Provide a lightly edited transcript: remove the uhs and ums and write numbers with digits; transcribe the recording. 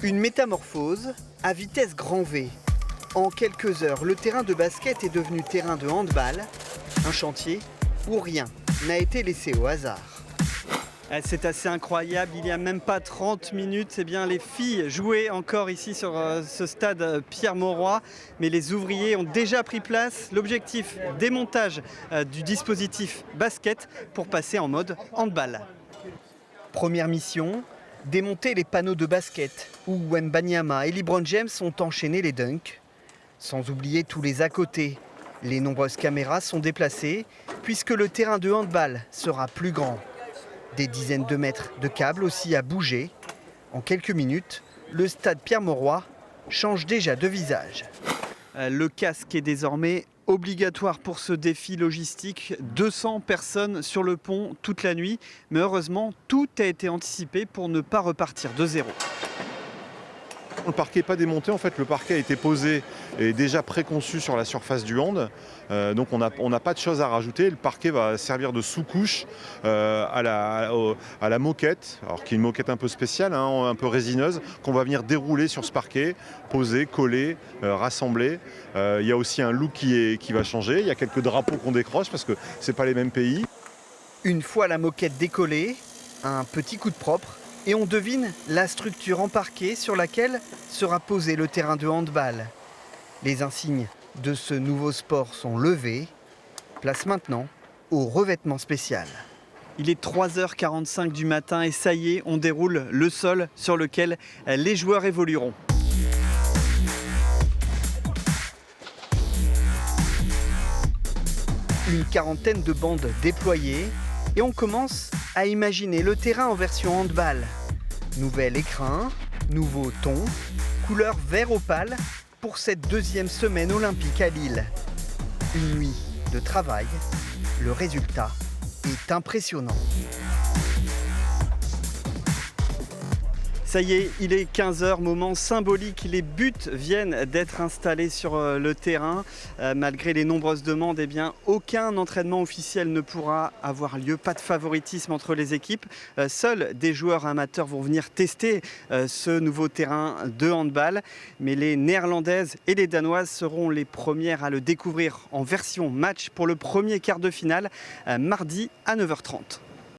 Une métamorphose à vitesse grand V. En quelques heures, le terrain de basket est devenu terrain de handball, un chantier où rien n'a été laissé au hasard. C'est assez incroyable, il n'y a même pas 30 minutes, les filles jouaient encore ici sur ce stade Pierre-Mauroy, mais les ouvriers ont déjà pris place. L'objectif, démontage du dispositif basket pour passer en mode handball. Première mission, démonter les panneaux de basket où Wembanyama et LeBron James ont enchaîné les dunks. Sans oublier tous les à côté. Les nombreuses caméras sont déplacées puisque le terrain de handball sera plus grand. Des dizaines de mètres de câbles aussi à bouger. En quelques minutes, le stade Pierre-Mauroy change déjà de visage. Le casque est désormais obligatoire pour ce défi logistique. 200 personnes sur le pont toute la nuit. Mais heureusement, tout a été anticipé pour ne pas repartir de zéro. Le parquet n'est pas démonté, en fait le parquet a été posé et déjà préconçu sur la surface du hand. Donc on n'a pas de choses à rajouter. Le parquet va servir de sous-couche à la moquette, alors qui est une moquette un peu spéciale, un peu résineuse, qu'on va venir dérouler sur ce parquet, poser, coller, rassembler. Il y a aussi un look qui va changer, il y a quelques drapeaux qu'on décroche parce que ce n'est pas les mêmes pays. Une fois la moquette décollée, un petit coup de propre. Et on devine la structure en parquet sur laquelle sera posé le terrain de handball. Les insignes de ce nouveau sport sont levés. Place maintenant au revêtement spécial. Il est 3h45 du matin et ça y est, on déroule le sol sur lequel les joueurs évolueront. Une quarantaine de bandes déployées et on commence à imaginer le terrain en version handball. Nouvel écrin, nouveau ton, couleur vert opale pour cette deuxième semaine olympique à Lille. Une nuit de travail, le résultat est impressionnant. Ça y est, il est 15h, moment symbolique. Les buts viennent d'être installés sur le terrain. Malgré les nombreuses demandes, aucun entraînement officiel ne pourra avoir lieu. Pas de favoritisme entre les équipes. Seuls des joueurs amateurs vont venir tester ce nouveau terrain de handball. Mais les Néerlandaises et les Danoises seront les premières à le découvrir en version match pour le premier quart de finale, mardi à 9h30.